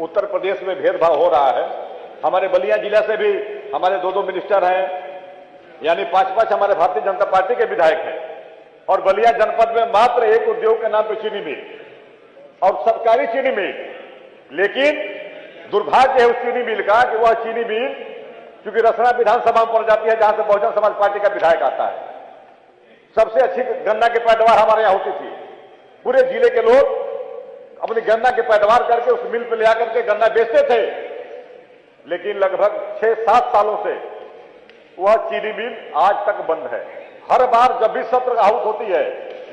उत्तर प्रदेश में भेदभाव हो रहा है। हमारे बलिया जिला से भी हमारे दो मिनिस्टर हैं, यानी 5 हमारे भारतीय जनता पार्टी के विधायक हैं, और बलिया जनपद में मात्र एक उद्योग के नाम पे चीनी मिल और सरकारी चीनी मिल। लेकिन दुर्भाग्य है उस चीनी मिल का कि वह चीनी मिल क्योंकि रसना विधानसभा में पड़ जाती है, जहां से बहुजन समाज पार्टी का विधायक आता है। सबसे अच्छी गन्ना की पैदावार हमारे यहां होती थी। पूरे जिले के लोग अपनी गन्ना की पैदावार करके उस मिल पर ले आकर के गन्ना बेचते थे। लेकिन लगभग 6-7 सालों से वह चीनी मिल आज तक बंद है। हर बार जब भी सत्र आहूत होती है,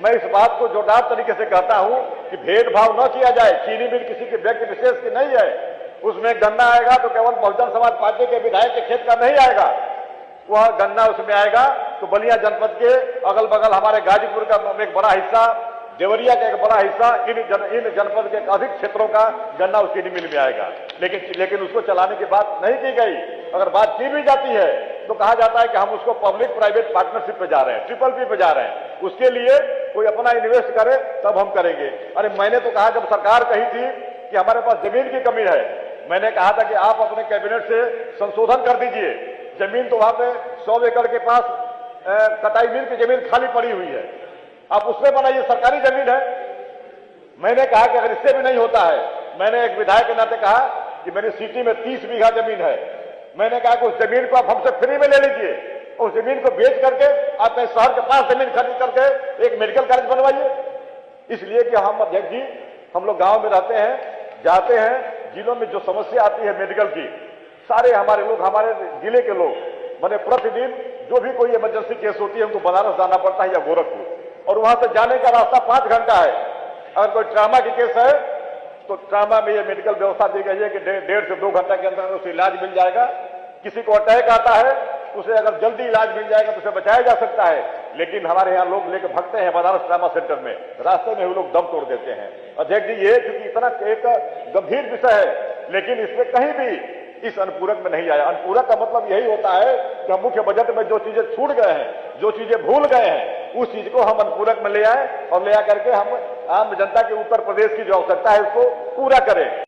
मैं इस बात को जोरदार तरीके से कहता हूं कि भेदभाव न किया जाए। चीनी मिल किसी के व्यक्ति विशेष की नहीं है। उसमें गन्ना आएगा तो केवल बहुजन समाज पार्टी के विधायक के खेत का नहीं आएगा, वह गन्ना उसमें आएगा तो बलिया जनपद के अगल बगल हमारे गाजीपुर का एक बड़ा हिस्सा, देवरिया का एक बड़ा हिस्सा, इन जनपद के अधिक क्षेत्रों का गन्ना उस चीनी मिल में आएगा। लेकिन उसको चलाने की बात नहीं की गई। अगर बात की भी जाती है तो कहा जाता है कि हम उसको पब्लिक प्राइवेट पार्टनरशिप पे जा रहे हैं, PPP पे जा रहे हैं, उसके लिए कोई अपना इन्वेस्ट करे तब हम करेंगे। अरे मैंने तो कहा, जब सरकार कही थी कि हमारे पास जमीन की कमी है, मैंने कहा था कि आप अपने कैबिनेट से संशोधन कर दीजिए। जमीन तो वहां पे 100 एकड़ के पास कटाई मिल की जमीन खाली पड़ी हुई है, आप उसमें बनाइए, सरकारी जमीन है। मैंने कहा कि अगर इससे भी नहीं होता है, मैंने एक विधायक के नाते कहा कि मेरी सिटी में 30 बीघा जमीन है, मैंने कहा कि उस जमीन को आप हमसे फ्री में ले लीजिए, उस जमीन को बेच करके आप शहर के पास जमीन खरीद करके एक मेडिकल कॉलेज बनवाइए। इसलिए कि हम अध्यक्ष जी, हम लोग गांव में रहते हैं, जाते हैं, जिलों में जो समस्या आती है मेडिकल की, सारे हमारे लोग, हमारे जिले के लोग मैंने प्रतिदिन जो भी कोई इमरजेंसी केस होती है उनको बनारस जाना पड़ता है या गोरखपुर, और वहां से जाने का रास्ता 5 घंटा है। अगर कोई ट्रामा की केस है तो ट्रामा में ये मेडिकल व्यवस्था दी गई है कि 1.5 से 2 घंटा के अंदर उसे इलाज मिल जाएगा। किसी को अटैक आता है, उसे अगर जल्दी इलाज मिल जाएगा तो उसे बचाया जा सकता है। लेकिन हमारे यहाँ लोग लेकर भगते हैं बनारस ट्रामा सेंटर में, रास्ते में वो लोग दम तोड़ देते हैं। अध्यक्ष जी, ये क्योंकि इतना एक गंभीर विषय है, लेकिन इसमें कहीं भी इस अनुपूरक में नहीं आया। अनुपूरक का मतलब यही होता है कि हम मुख्य बजट में जो चीजें छूट गए हैं, जो चीजें भूल गए हैं, उस चीज को हम अनुपूरक में ले आए और ले आकर के हम आम जनता के उत्तर प्रदेश की जो आवश्यकता है उसको पूरा करें।